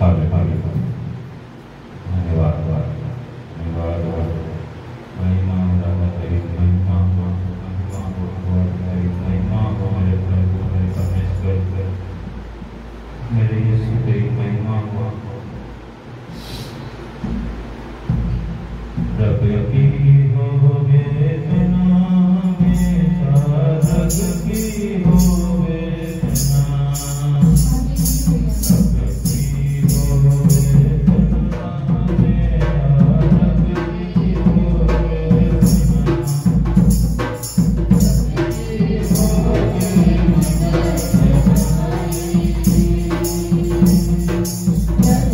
हाले हाले धन्यवाद धन्यवाद महिमा राधा तेरी महिमा को मेरे प्रभु मेरे परमेश्वर मेरे यीशु तेरी महिमा को रब की होवे तना में साधक की होवे तना Yeah.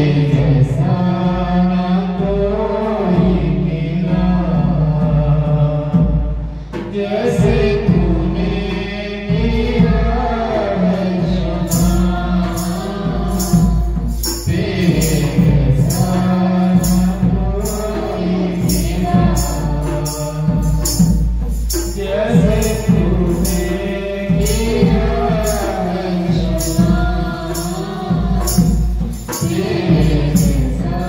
जैसा ना कोई मिला, जैसे तूने मेरा है क्षमा, तेरे जैसा ना कोई मिला, जैसे तूने मेरा है क्षमा, तेरे जैसा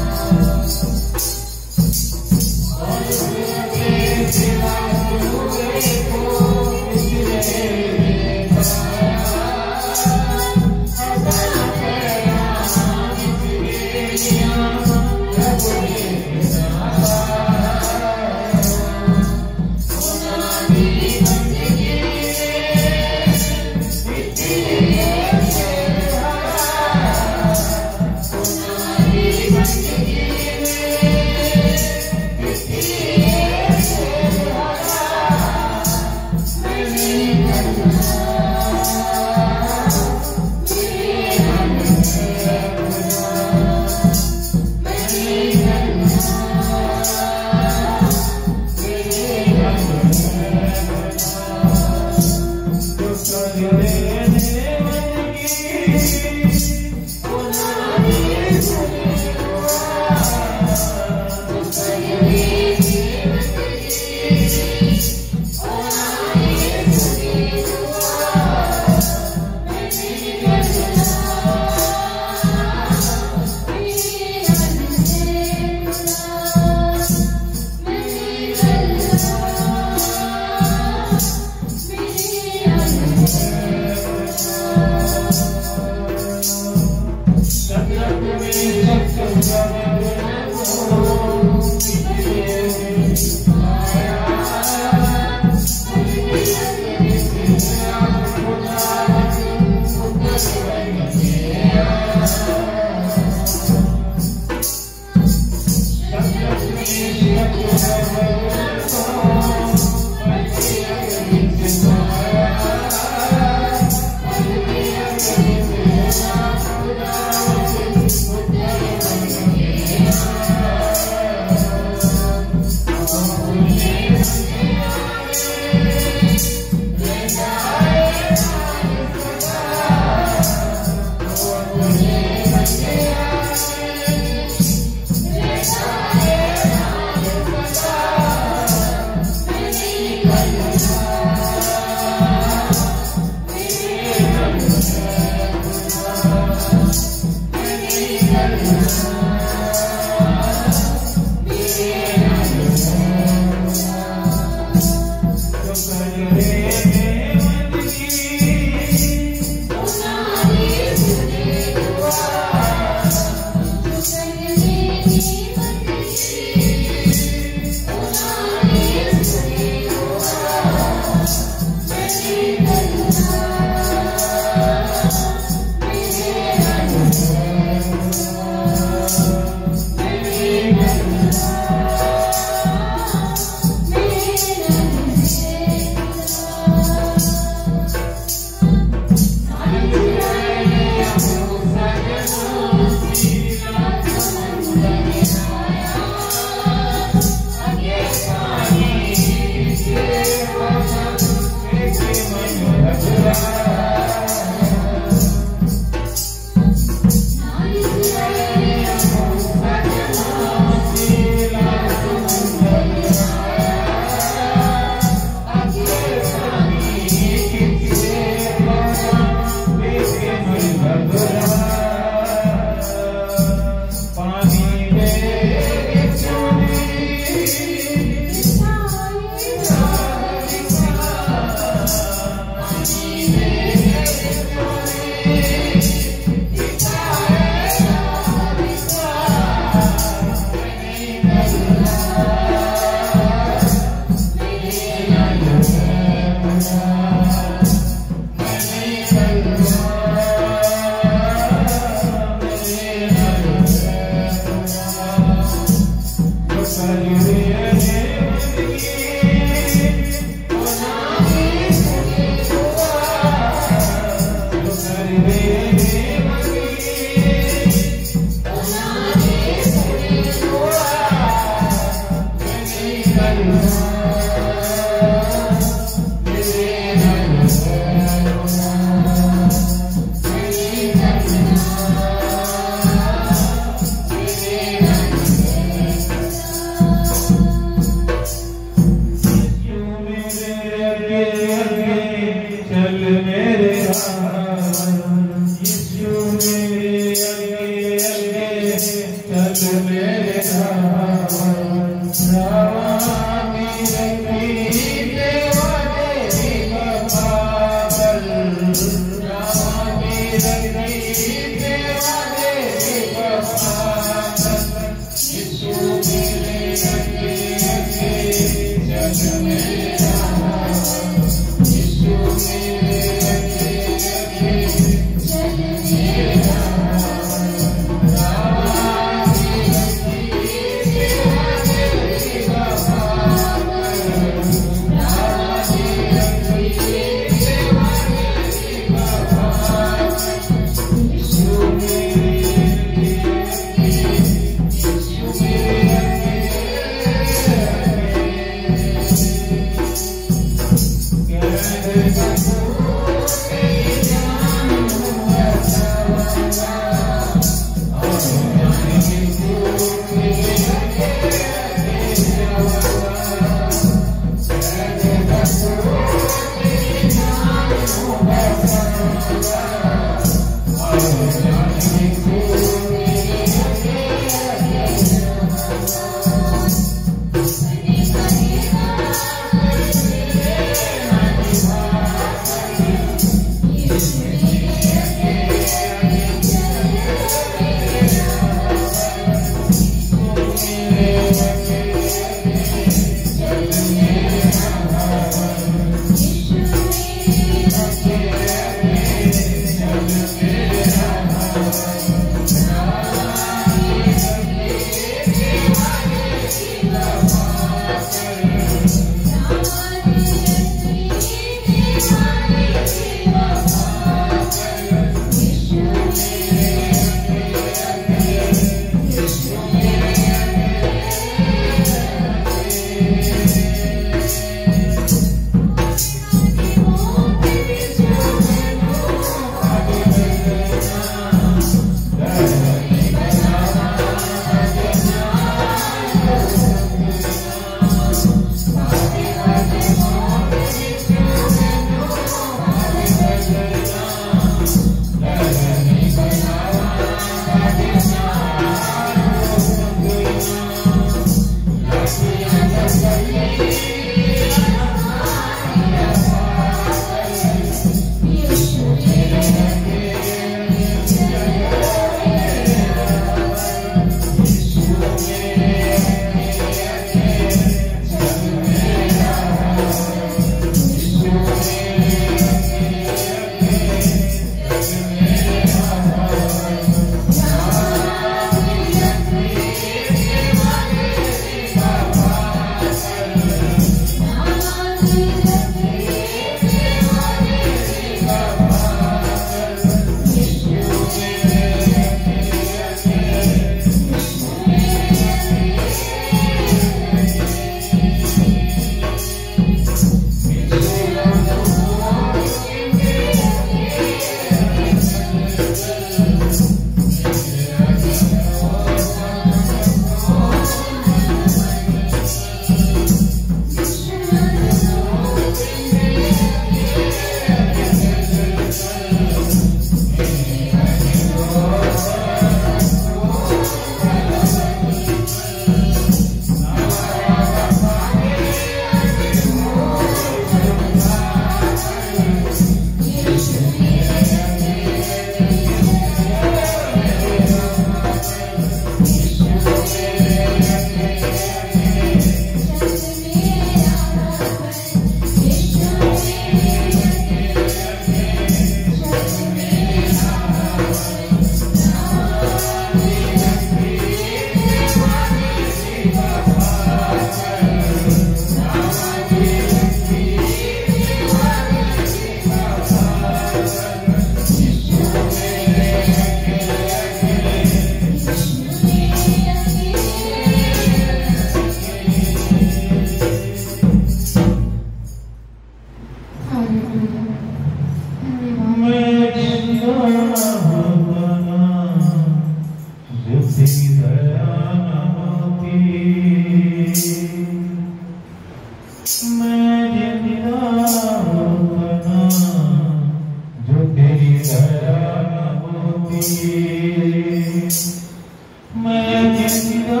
मैं जिंदा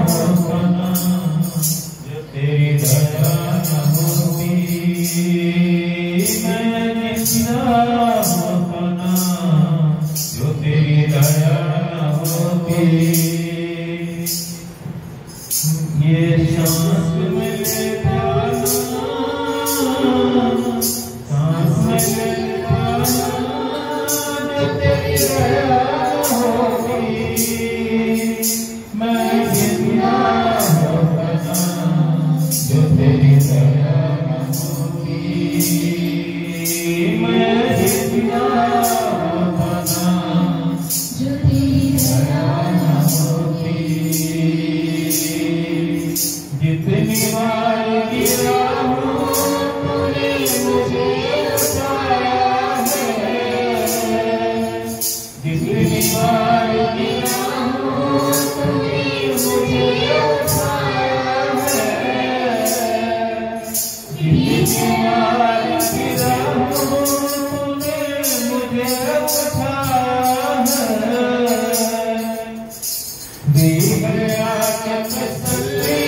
होना जो तेरी दया न होती, मैं जिंदा होना जो तेरी दया न होती। ये सांस मेरे पाना, सांस मेरे पाना जो तेरी दया होती, मैं जिंदा होना जो तेरी दया न होती, मैं जिंदा होना जो तेरी दया न होती। जितनी बार गिरा हूँ तूने मुझे उठाया है, जितनी बार गिरा हूँ तूने मुझे उठाया है, जितनी बार गिरा हूँ तूने मुझे उठाया है। दी गया के तसल्ली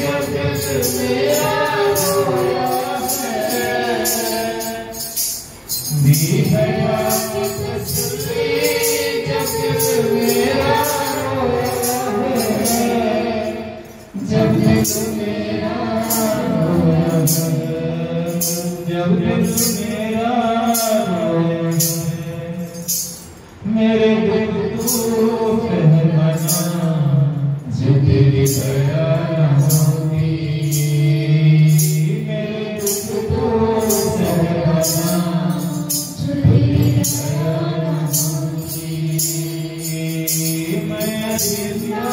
जब दिल मेरा रोया है, दी गया के तसल्ली जब दिल मेरा रोया है, जब दिल मेरा रोया है, जब दिल मेरा रोया है। मेरे दिल तू पहचाना जो तेरी दया न होती, मेरे दुख को सहना जो तेरी दया न होती, मैं जिंदा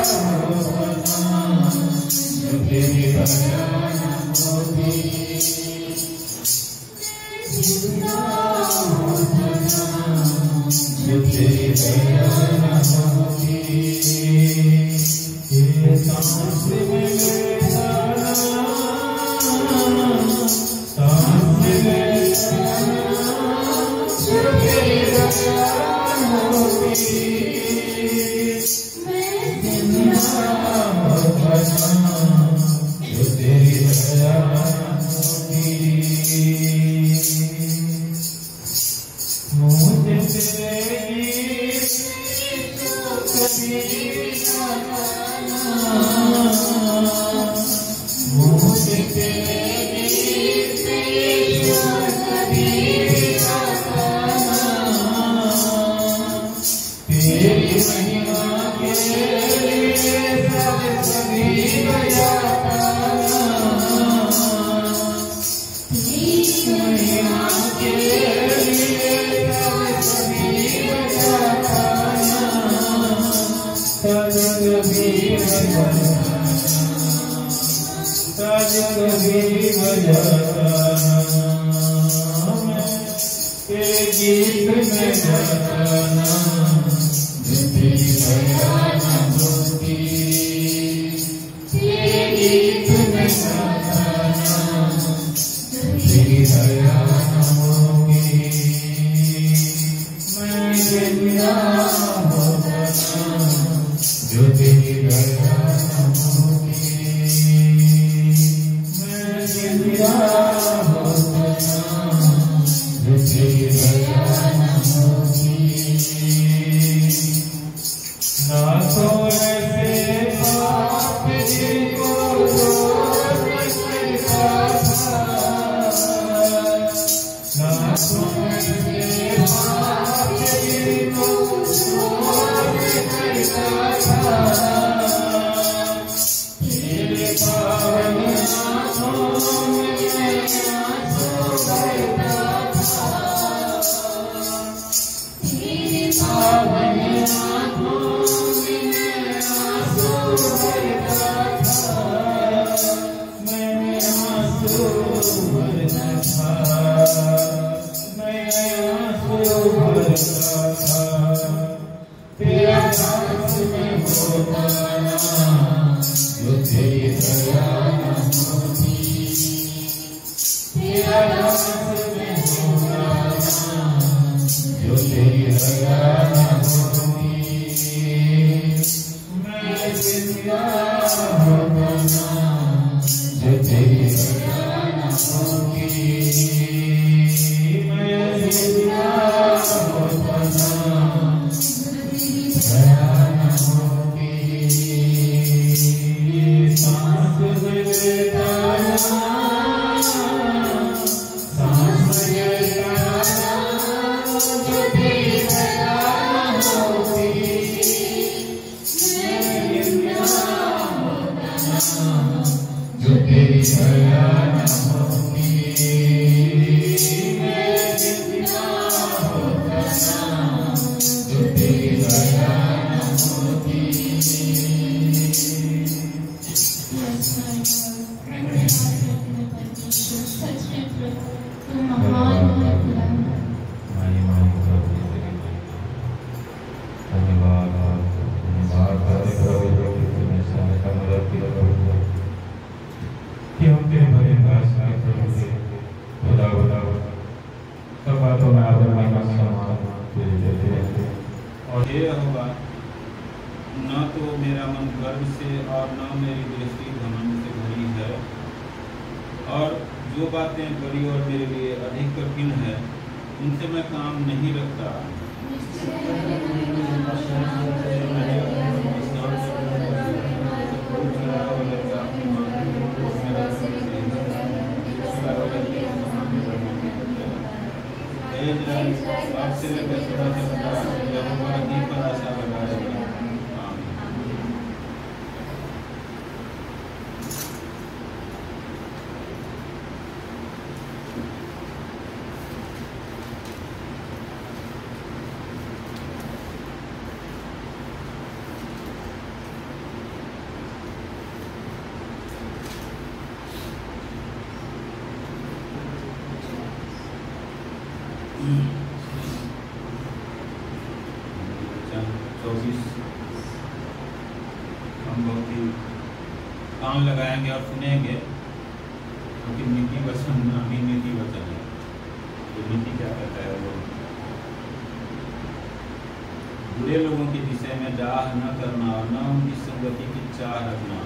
होना जो तेरी दया न होती, जिंदा होना जो तेरी दया न होती। ये सांस में जाना, सांस में जाना जो तेरी दया न होती, मैं जिंदा होना जो तेरी दया न होती। मुझे तेरे गीत कभी न गाना, मुझे तेरे गीत कभी न गाना, तेरी महिमा के लिए सब कभी बजाता, तेरी महिमा के लिए ताज कभी बजाता, मैं तेरे गीत में गाना जो तेरी दया न होती, तेरे गीत में गाना जो तेरी दया न होती, मैं जिंदा होना जो तेरी दया न होती, मैं जिंदा होना जो तेरी दया न होती। ना तो ऐसे पाप जिनको रोज करता था, ना तो ऐसे पाप जिनको रोज करता था, तेरे पावन आँखों में आंसू भरता था, तेरे हम बहुत ही कान लगाएंगे और सुनेंगे, क्योंकि नीति वचन अभी नीति वचन है। तो नीति क्या कहता है? वो बुरे लोगों के विषय में डाह न करना और न उनकी संगति की चाह रखना,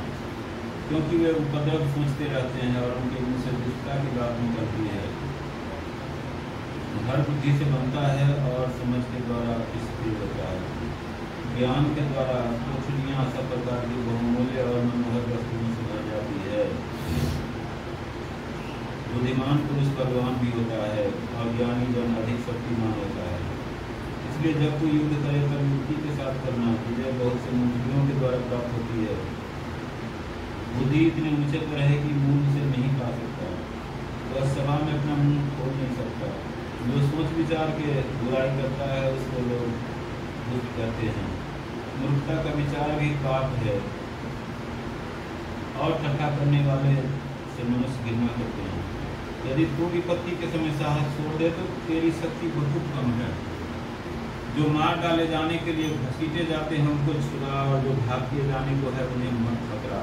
क्योंकि वे उपद्रव सोचते रहते हैं और उनके मुँह से दुष्टता की बात निकलती है। हर बुद्धि से बनता है और समझ के द्वारा स्थिर होता है। ज्ञान के द्वारा पृथ्वियाँ सब प्रकार की बहुमूल्य और मनोहर वस्तुओं से भर जाती है। बुद्धिमान पुरुष बलवान भी होता है और ज्ञानी जन अधिक शक्तिमान होता है। इसलिए जब कोई युद्ध करे तब युक्ति के साथ करना, विजय बहुत से मंत्रियों के द्वारा प्राप्त होती है। बुद्धि इतने ऊंचे पर है कि मुंह से नहीं पा सकता, वह सभा में अपना मुंह खोल नहीं सकता। जो सोच विचार के बुराई करता है उसको लोग दुष्ट कहते हैं। मूर्खता का विचार भी पाप है और ठट्ठा करने वाले से मनुष्य घृणा करते हैं। यदि तू विपत्ति के समय साहस छोड़ दे तो तेरी शक्ति बहुत कम है। जो मार डाले जाने के लिए घसीटे जाते हैं उनको छुड़ा, और जो भाग किए जाने को है उन्हें मत पकड़ा।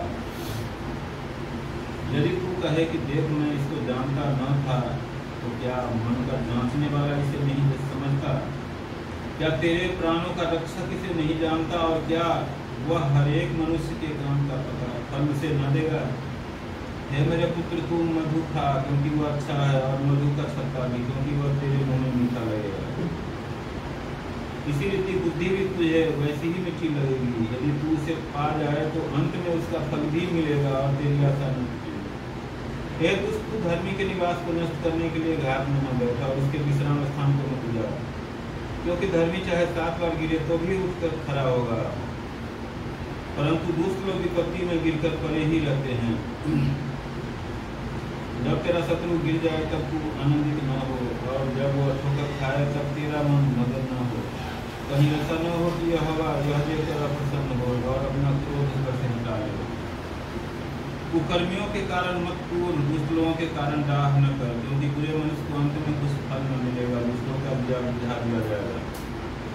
यदि तू कहे कि देख मैं इसको जानता न था, तो क्या मन का जांचने वाला इसे नहीं समझता? क्या तेरे प्राणों का रक्षक इसे नहीं जानता? और क्या वह हर एक मनुष्य के काम का पता फल से न देगा? हे मेरे पुत्र, तू मधु खा क्योंकि वह अच्छा है, और मधु का छत्ता भी क्योंकि वह तेरे मुंह में मीठा लगेगा। इसी रीति बुद्धि भी तुझे वैसी ही मीठी लगेगी। यदि तू उसे पा जाए तो अंत में उसका फल भी मिलेगा और तेरी आशा न टूटेगी। हे दुष्ट, तू धर्मी के निवास को नष्ट करने के लिए घात में न बैठा और उसके विश्राम स्थान को मत जा, क्योंकि धर्मी चाहे 7 बार गिरे तो भी उठकर खड़ा होगा, परंतु दुष्ट लोग विपत्ति में गिरकर पड़े ही रहते हैं। जब तेरा शत्रु गिर जाए तब तू आनंदित न हो, और जब वह ठोकर खाए तब तेरा मन मगन न हो। कहीं ऐसा न हो कि यह हवा यह तेरा प्रसन्न हो और अपना क्रोध कर से हटा ले। कुकर्मियों के कारण मत कूद, दुष्ट लोगों के कारण डाह न कर, क्योंकि बुरे मनुष्य को अंत में कुछ फल न मिलेगा, दुष्टों का बुझा दिया जाएगा।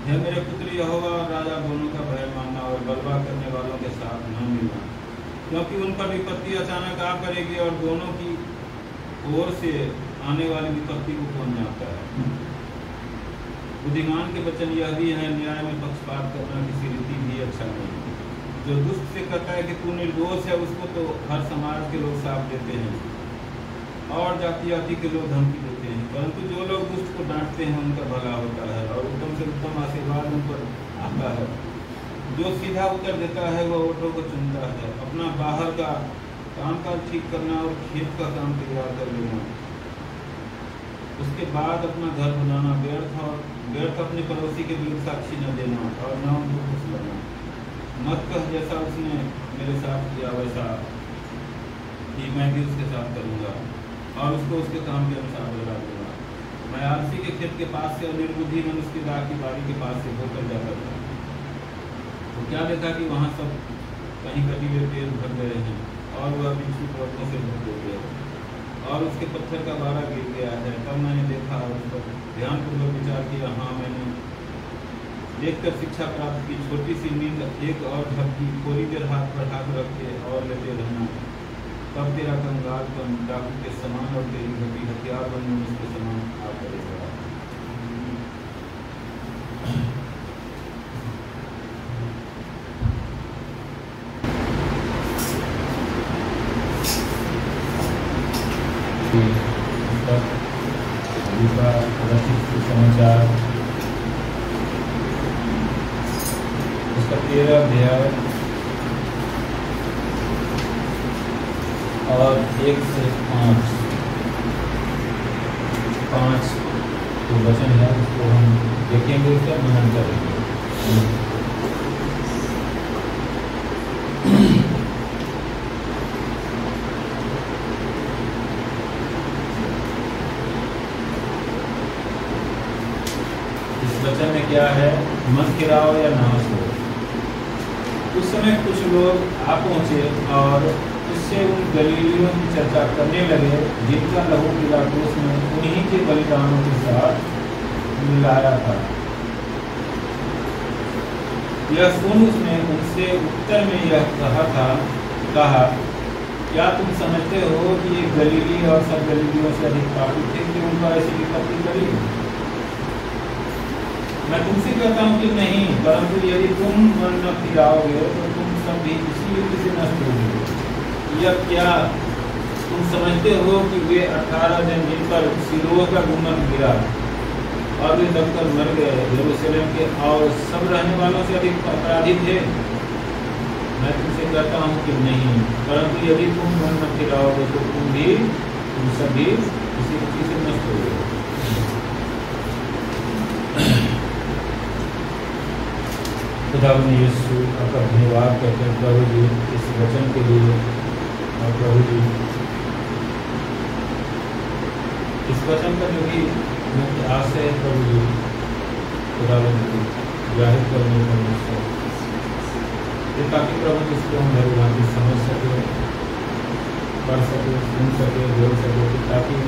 हे मेरे पुत्र, यहोवा और राजा दोनों का भय मानना और बलवा करने वालों के साथ न मिलना, क्योंकि उन पर विपत्ति अचानक आ पड़ेगी, और दोनों की ओर से आने वाली विपत्ति को कौन जानता है। बुद्धिमान के वचन यह भी है, न्याय में पक्षपात करना किसी रीति भी अच्छा नहीं। जो दुष्ट से कहता है कि तू निर्दोष है, उसको तो हर समाज के लोग साथ देते हैं और जाति जाति के लोग धमकी देते हैं, परंतु जो लोग दुष्ट को डांटते हैं उनका भला होता है और उत्तम से उत्तम आशीर्वाद उन पर आता है। जो सीधा उत्तर देता है वह वोटों को चुनता है। अपना बाहर का कामकाज ठीक करना और खेत का काम तैयार कर लेना, उसके बाद अपना घर बनाना, व्यर्थ अपने पड़ोसी के विरुद्ध साक्षी न देना और न उनको खुश करना। मत कह जैसा उसने मेरे साथ किया वैसा कि मैं भी उसके साथ करूँगा और उसको उसके काम के अनुसार बदला दूंगा। मैं आलसी के खेत के पास से और निर्बुद्धि मनुष्य की दाख की बारी के पास से होकर जाता था, तो क्या देखा कि वहाँ सब कहीं कटी हुए पेड़ भर गए हैं और वह बिच्छू पौधों से भर हो गया और उसके पत्थर का बारा गिर गया है। तब मैंने देखा और उस पर ध्यानपूर्वक विचार किया। हाँ, मैंने देखकर शिक्षा प्राप्त की। छोटी सी नींद एक और झपकी, थोड़ी देर हाथ पर हाथ रख के और लेते रहना, तब तेरा कंगाल पन डाकू के समान और तेरी घटी हथियार बन मनुष्य के समान आ पड़ेगा। समाचार उसका 13 अध्याय और 1 से 5 जो वचन है उसको हम देखेंगे, उसका मनन करेंगे। वचन में क्या है? मत गिराओ या नाश हो। उस समय कुछ लोग आ पहुंचे और उससे उन गलीलियों की चर्चा करने लगे जिनका लहू पिलातुस ने उन्हीं के बलिदानों के साथ मिलाया था। यह सुन उसने उनसे उत्तर में यह कहा, क्या तुम समझते हो कि ये गलीली और सब गलीलियों से अधिक पापी थे कि उनको ऐसी विपत्ति करी? मैं तुमसे कहता हूँ कि नहीं, परंतु यदि तुम मन न फिराओगे तो तुम सब भी इसी युद्ध से नष्ट होगे। यह क्या तुम समझते हो कि वे 18 जन जिन पर सिलोह का गुम्बद गिरा और वे दबकर मर गए, यरूशलेम के और सब रहने वालों से अधिक अपराधी थे? मैं तुमसे कहता हूँ कि नहीं, परंतु यदि तुम मन न फिराओगे तो तुम सभी इसी युद्ध से नष्ट होगे। खुदावंद यीशु आपका धन्यवाद करते हैं प्रभु जी इस वचन के लिए, और प्रभु जी इस वचन का जो भी मुख्य आशय है प्रभु जी, खुदावंद जी जाहिर करने का ताकि प्रभु जी इसको हम भगवान समझ सके, पढ़ सके, सुन सके, बोल सके, ताकि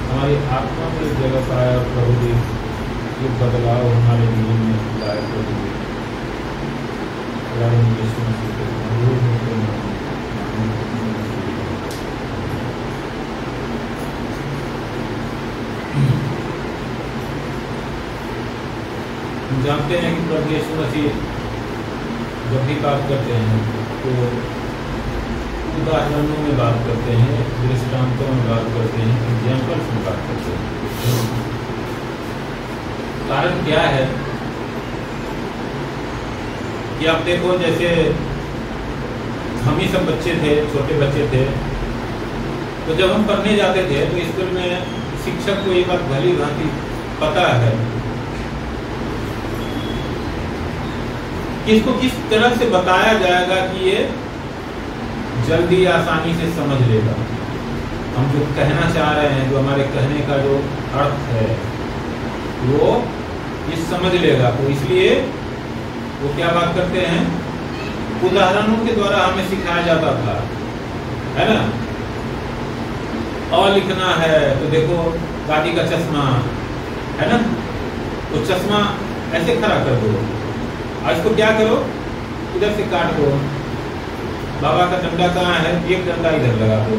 हमारी आत्मा में जगह पाए और प्रभु जी ये बदलाव हमारे जीवन में लाए। प्रभु जी यीशु मसीह के हम जानते हैं कि प्रभु यीशु मसीह जब भी बात करते हैं तो उदाहरणों में बात करते हैं, दृष्टांतों में बात करते हैं, एग्जाम्पल्स में बात करते हैं। कारण क्या है कि आप देखो, जैसे हम ही सब बच्चे थे, छोटे बच्चे थे, तो जब हम पढ़ने जाते थे तो स्कूल में शिक्षक को ये बात भली भांति पता है कि इसको किस तरह से बताया जाएगा कि ये जल्दी आसानी से समझ लेगा। हम जो कहना चाह रहे हैं, जो हमारे कहने का जो अर्थ है वो ये समझ लेगा। तो इसलिए वो क्या बात करते हैं, उदाहरणों के द्वारा हमें सिखाया जाता था, है ना। और लिखना है तो देखो गाड़ी का चश्मा है ना, वो चश्मा ऐसे खड़ा कर दो, और इसको क्या करो, इधर से काट दो। बाबा का डंडा कहाँ है, एक डंडा इधर लगा दो,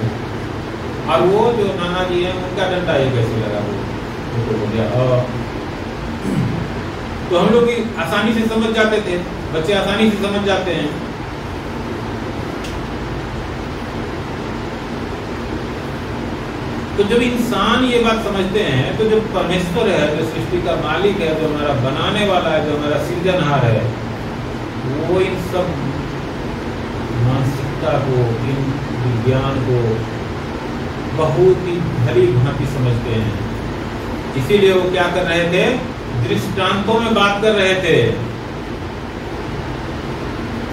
और वो जो नाना जी हैं उनका डंडा ये कैसे लगा दो, तो हो गया। तो हम लोग भी आसानी से समझ जाते थे, बच्चे आसानी से समझ जाते हैं। तो जब इंसान ये बात समझते हैं तो जो परमेश्वर है, जो सृष्टि का मालिक है, जो हमारा बनाने वाला है, जो हमारा सृजनहार है, वो इन सब मानसिकता को, इन विज्ञान को बहुत ही भली भांति समझते हैं। इसीलिए वो क्या कर रहे थे, दृष्टांतों में बात कर रहे थे।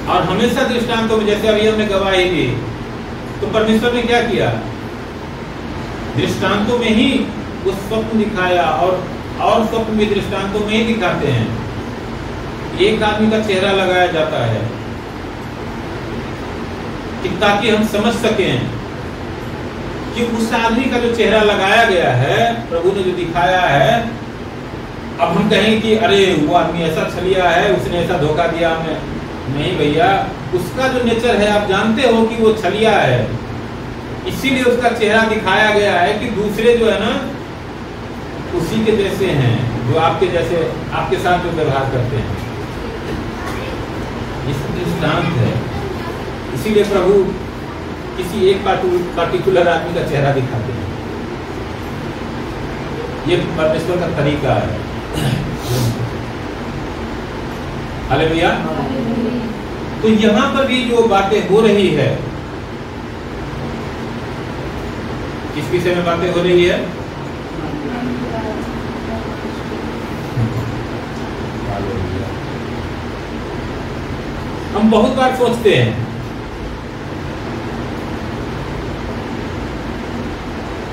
और हमेशा दृष्टांतों में, जैसे अभी हमने गवाही दी, तो परमेश्वर ने क्या किया, दृष्टांतों में ही वो स्वप्न दिखाया, और स्वप्न भी दृष्टांतों में ही दिखाते हैं। एक आदमी का चेहरा लगाया जाता है कि ताकि हम समझ सकें कि उस आदमी का जो चेहरा लगाया गया है, प्रभु ने जो दिखाया है, अब हम कहेंगे कि अरे वो आदमी ऐसा छलिया है, उसने ऐसा धोखा दिया हमें। नहीं भैया, उसका जो नेचर है आप जानते हो कि वो छलिया है, इसीलिए उसका चेहरा दिखाया गया है कि दूसरे जो है ना उसी के जैसे हैं, जो आपके जैसे, आपके साथ जो व्यवहार करते हैं। इस दृष्टांत है, इसीलिए प्रभु किसी एक पार्टिकुलर आदमी का चेहरा दिखाते हैं। ये परमेश्वर का तरीका है। हालेलुया। तो यहाँ पर भी जो बातें हो रही है, किस विषय में बातें हो रही है, हम बहुत बार सोचते हैं,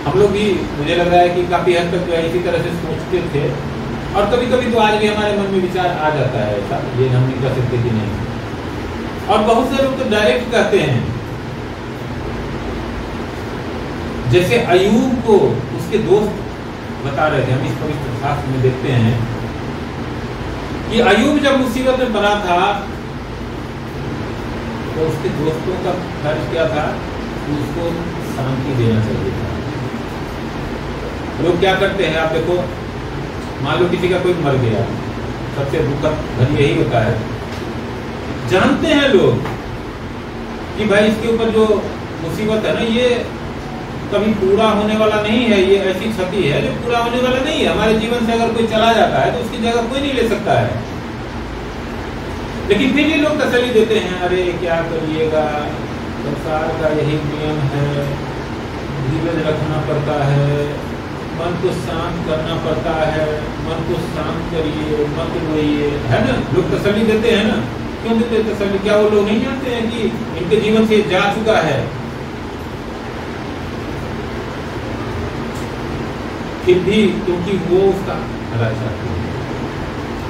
हम लोग भी, मुझे लग रहा है कि काफी हद तक जो है इसी तरह से सोचते थे, और कभी कभी तो आज भी हमारे मन में विचार आ जाता है ऐसा, ये हम नहीं कर सकते कि नहीं। और बहुत से लोग तो डायरेक्ट कहते हैं, जैसे अय्यूब को उसके दोस्त बता रहे थे, हम इस पवित्र शास्त्र में देखते हैं कि अय्यूब जब मुसीबत में पड़ा था तो उसके दोस्तों का फर्ज क्या था कि उसको शांति देना चाहिए था। लोग क्या करते हैं, आप देखो, मान लो किसी का कोई मर गया, सबसे दुखद घड़ी यही होता है, जानते हैं लोग कि भाई इसके ऊपर जो मुसीबत है ना, ये कभी पूरा होने वाला नहीं है, ये ऐसी क्षति है जो पूरा होने वाला नहीं है। हमारे जीवन से अगर कोई चला जाता है तो उसकी जगह कोई नहीं ले सकता है। लेकिन फिर ये लोग तसल्ली देते हैं, अरे क्या करिएगा, संसार का यही नियम है, धीरज रखना पड़ता है, मन को शांत करना पड़ता है, मन को शांत करिए, मत रोइए, है ना। लोग तसल्ली देते हैं ना, क्यों देते हैं तसल्ली? क्या वो लोग नहीं जानते हैं कि इनके जीवन से जा चुका है? फिर भी क्योंकि वो उसका भला चाहते हैं,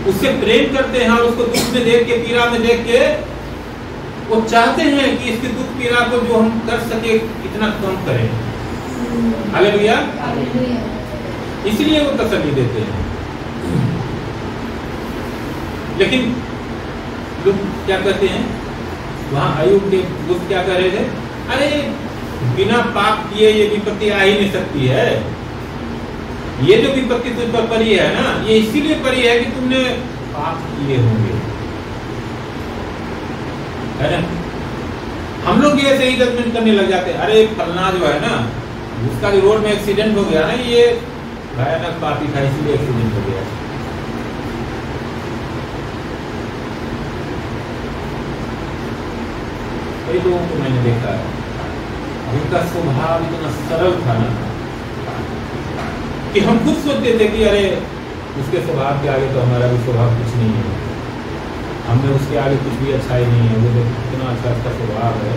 उससे प्रेम करते हैं, और उसको दुख में देख के, पीड़ा में देख के वो चाहते हैं कि इसकी दुख पीड़ा को जो हम कर सके इतना कम करें। हालेलुया। इसलिए वो तसल्ली देते हैं। लेकिन लोग क्या कहते हैं, वहां अय्यूब के दोस्त क्या कह रहे थे, अरे बिना पाप किए ये विपत्ति आ ही नहीं सकती है। ये जो विपत्ति तुझ पर पड़ी है ना, ये इसीलिए पड़ी है कि तुमने पाप किए होंगे, है ना। हम लोग भी ऐसे ही जजमेंट करने लग जाते हैं, अरे फलना जो है ना, उसका जो रोड में एक्सीडेंट हो गया ना, ये भयानक पापी था, इसीलिए एक्सीडेंट हो गया। कई लोगों को मैंने देखा है, उनका स्वभाव इतना सरल था ना कि हम खुद सोचते थे कि अरे उसके स्वभाव के आगे तो हमारा भी स्वभाव कुछ नहीं है, हमें उसके आगे कुछ भी अच्छा ही नहीं है। वो तो कितना अच्छा उसका स्वभाव है,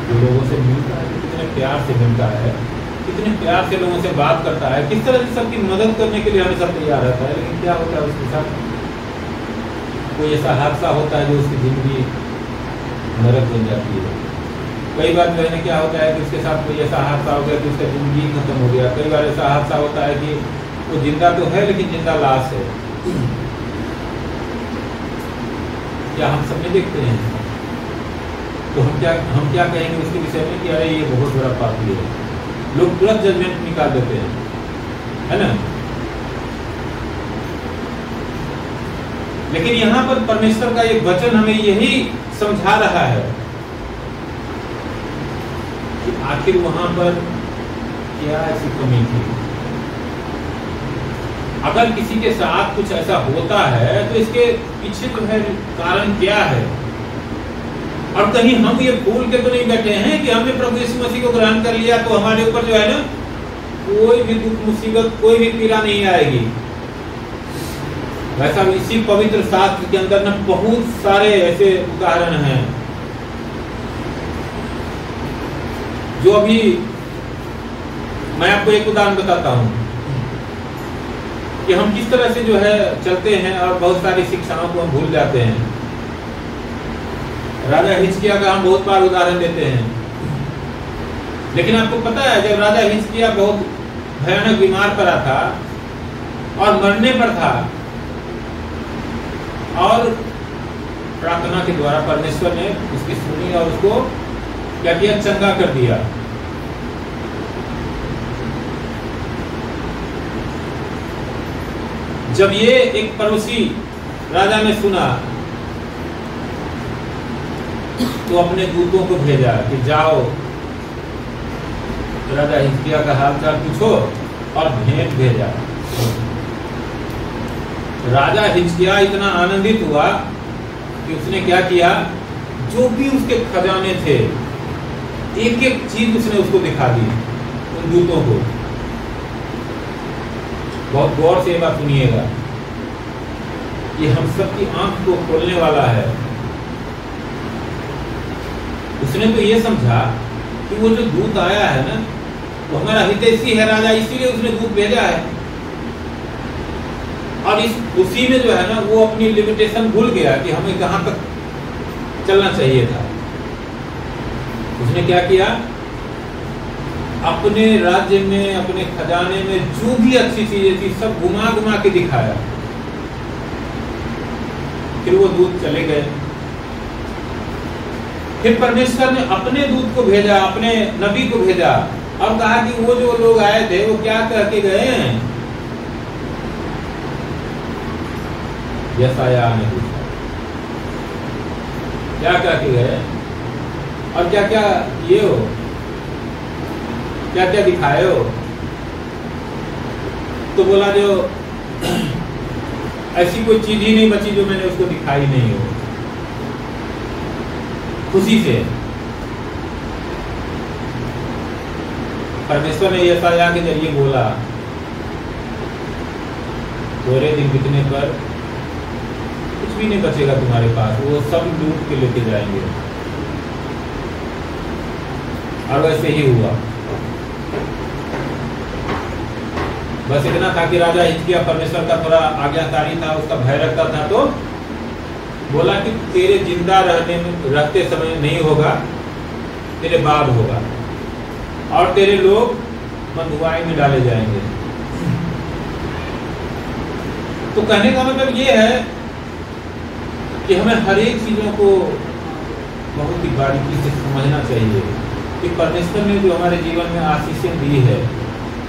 जो लोगों से मिलता है, कितने प्यार से मिलता है, कितने प्यार से लोगों से बात करता है, किस तरह से सबकी मदद करने के लिए हमेशा तैयार रहता है। लेकिन क्या होता है उसके साथ, कोई ऐसा हादसा होता है जो उसकी जिंदगी नरक बन जाती है। कई बार जो है क्या होता है कि उसके साथ कोई ऐसा हादसा हो गया कि उसका जिंदगी खत्म हो गया। कई बार ऐसा हादसा होता है कि वो जिंदा तो है लेकिन जिंदा लाश है। क्या हम सब में देखते हैं? तो हम क्या कहेंगे उसके विषय में कि अरे ये बहुत बड़ा पापी है। लोग तुरंत जजमेंट निकाल देते हैं, है ना। लेकिन यहाँ पर परमेश्वर का एक वचन हमें यही समझा रहा है कि आखिर वहां पर क्या ऐसी कमी थी। अगर किसी के साथ कुछ ऐसा होता है तो इसके पीछे जो है कारण क्या है। और कहीं हम ये भूल के तो नहीं बैठे हैं कि हमने प्रभु यीशु मसीह को ग्रहण कर लिया तो हमारे ऊपर जो है ना कोई भी दुख मुसीबत कोई भी पीड़ा नहीं आएगी। वैसा इसी पवित्र शास्त्र के अंदर ना बहुत सारे ऐसे उदाहरण हैं जो अभी मैं आपको एक उदाहरण बताता हूं कि हम किस तरह से जो है चलते हैं और बहुत सारी शिक्षाओं को हम भूल जाते हैं। राजा हिजकिय्याह का हम बहुत बार उदाहरण देते हैं, लेकिन आपको पता है जब राजा हिजकिय्याह बहुत भयानक बीमार पड़ा था और मरने पर था और प्रार्थना के द्वारा परमेश्वर ने उसकी सुनी और उसको क्या किया, चंगा कर दिया। जब ये एक पड़ोसी राजा ने सुना तो अपने दूतों को भेजा कि जाओ राजा हिजकिय्याह का हालचाल पूछो और भेंट भेजा। राजा हिजकिय्याह इतना आनंदित हुआ कि उसने क्या किया, जो भी उसके खजाने थे एक एक चीज उसने उसको दिखा दी उन दूतों को। बहुत गौर से ये बात सुनिएगा, ये हम सबकी आंख को खोलने वाला है। उसने तो ये समझा कि वो जो दूत आया है ना वो हमारा हितैषी है राजा, इसीलिए उसने दूत भेजा है। और इस उसी में जो है ना वो अपनी लिमिटेशन भूल गया कि हमें कहां तक चलना चाहिए था। उसने क्या किया, अपने राज्य में अपने खजाने में जो भी अच्छी चीजें थी सब घुमा घुमा के दिखाया। फिर वो दूत चले गए। फिर परमेश्वर ने अपने दूत को भेजा, अपने नबी को भेजा और कहा कि वो जो लोग आए थे वो क्या कह के गए हैं। यशायाह ने पूछा क्या कह के गए और क्या क्या किए हो, क्या क्या दिखाए हो। तो बोला जो ऐसी कोई चीज ही नहीं बची जो मैंने उसको दिखाई नहीं हो। खुशी से परमेश्वर ने यशायाह के जरिए बोला, थोड़े दिन बीतने पर कुछ भी नहीं बचेगा तुम्हारे पास, वो सब लूट के लेके जाएंगे। और वैसे ही हुआ। बस इतना था कि राजा हिजकिय्याह परमेश्वर का थोड़ा आज्ञाकारी था, उसका भय रखता था, तो बोला कि तेरे जिंदा रहते समय नहीं होगा, तेरे बाद होगा और तेरे लोग बंधुआई में डाले जाएंगे। तो कहने का मतलब ये है कि हमें हर एक चीजों को बहुत ही बारीकी से समझना चाहिए कि परमेश्वर ने जो हमारे जीवन में आशीषें दी है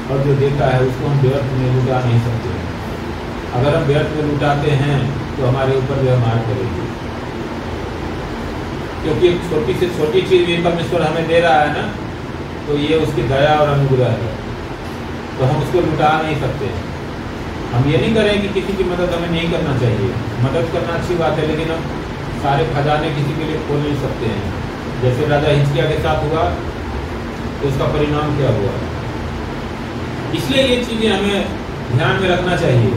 और जो देता है उसको हम व्यर्थ में लुटा नहीं सकते। अगर हम व्यर्थ में लुटाते हैं तो हमारे ऊपर जो मार करेगी, क्योंकि एक छोटी से छोटी चीज भी परमेश्वर हमें दे रहा है ना, तो ये उसकी दया और अनुग्रह है, तो हम उसको लुटा नहीं सकते। हम ये नहीं करें कि किसी की मदद हमें नहीं करना चाहिए, मदद करना अच्छी बात है, लेकिन हम सारे खजाने किसी के लिए खोल नहीं सकते हैं। जैसे राजा हिजकिय्याह के साथ हुआ तो उसका परिणाम क्या हुआ। इसलिए ये चीजें हमें ध्यान में रखना चाहिए।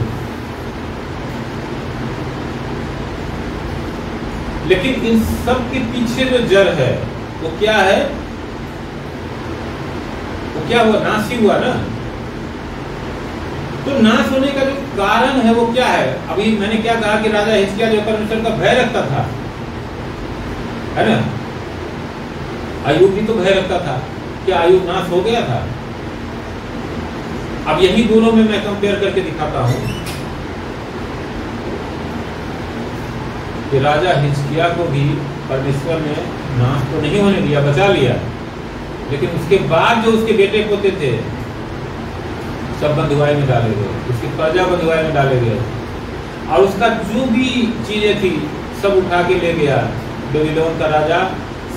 लेकिन इन सब के पीछे जो जड़ है वो क्या है, वो क्या हुआ, नाश ही हुआ ना। तो नाश होने का जो कारण है वो क्या है। अभी मैंने क्या कहा कि राजा हिजकिय्याह जो परमेश्वर का भय रखता था, है ना। अय्यूब भी तो भय रखता था। क्या अय्यूब नाश हो गया था? अब यही दोनों में मैं कंपेयर करके दिखाता हूं कि राजा हिजकिय्याह को भी परमेश्वर ने नाश तो नहीं होने दिया, बचा लिया, लेकिन उसके बाद जो उसके बेटे पोते थे सब बंधुआई में डाले गए, उसकी प्रजा बंधुआई में डाले गए। और उसका जो भी चीजें थी सब उठा के ले गया। बेबीलोन का राजा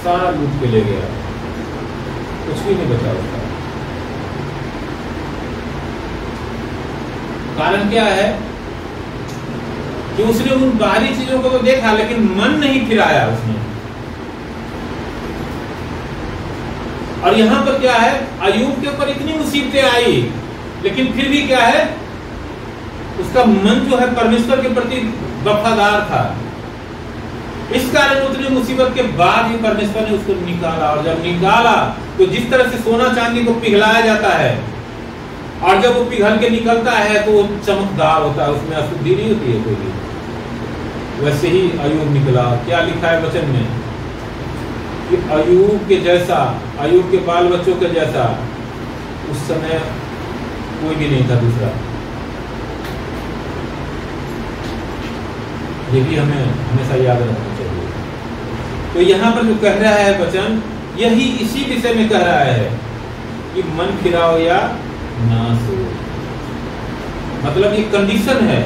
सारा लूट के ले गया, कुछ भी नहीं बचा उसका। कारण क्या है कि उसने उन बाहरी चीजों को तो देखा लेकिन मन नहीं फिराया उसने। और यहां पर क्या है, अय्यूब के ऊपर इतनी मुसीबतें आई लेकिन फिर भी क्या है, उसका मन जो है परमेश्वर के प्रति वफादार था। इस कारण उतनी मुसीबत के बाद ही परमेश्वर ने उसको निकाला। और जब निकाला तो जिस तरह से सोना चांदी को पिघलाया जाता है और जब वो पिघल के निकलता है तो वो चमकदार होता है, उसमें अशुद्धि नहीं होती है कोई भी। वैसे ही अय्यूब निकला। क्या लिखा है वचन में कि अय्यूब के जैसा, अय्यूब के बाल बच्चों के जैसा उस समय कोई भी नहीं था दूसरा। ये भी हमें हमेशा याद रखना चाहिए। तो यहाँ पर जो कह रहा है वचन, यही इसी विषय में कह रहा है कि मन फिराओ या नाश हो। मतलब ये कंडीशन है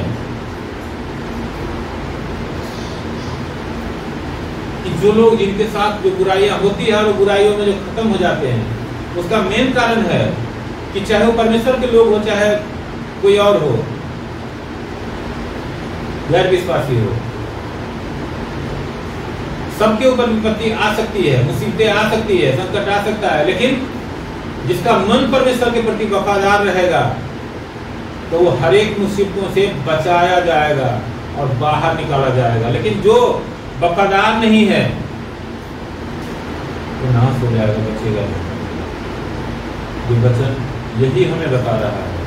कि जो लोग जिनके साथ जो बुराइयां होती है और वो बुराइयों में जो खत्म हो जाते हैं, उसका मेन कारण है कि चाहे वो परमेश्वर के लोग हो चाहे कोई और हो, गैर विश्वासी हो, सबके ऊपर विपत्ति आ सकती है, मुसीबतें आ सकती है, संकट आ सकता है। लेकिन जिसका मन परमेश्वर के प्रति वफादार रहेगा तो वो हर एक मुसीबतों से बचाया जाएगा और बाहर निकाला जाएगा। लेकिन जो वफादार नहीं है वो नाश हो जाएगा, बचेगा नहीं। ये वचन यही हमें बता रहा है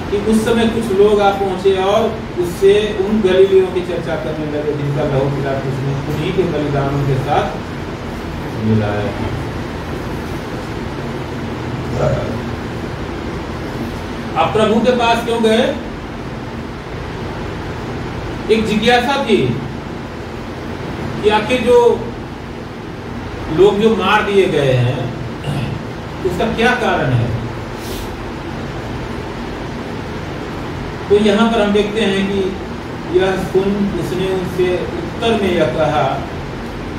कि उस समय कुछ लोग आ पहुंचे और उससे उन गलीलियों की चर्चा करने लगे जिनका लहू पिलातुस ने उन्हीं के बलिदानों के साथ मिलाया। आप प्रभु के पास क्यों गए? एक जिज्ञासा थी कि आखिर जो लोग जो मार दिए गए हैं उसका क्या कारण है। तो यहाँ पर हम देखते हैं कि यह सुन उसने उनसे उत्तर में यह कहा,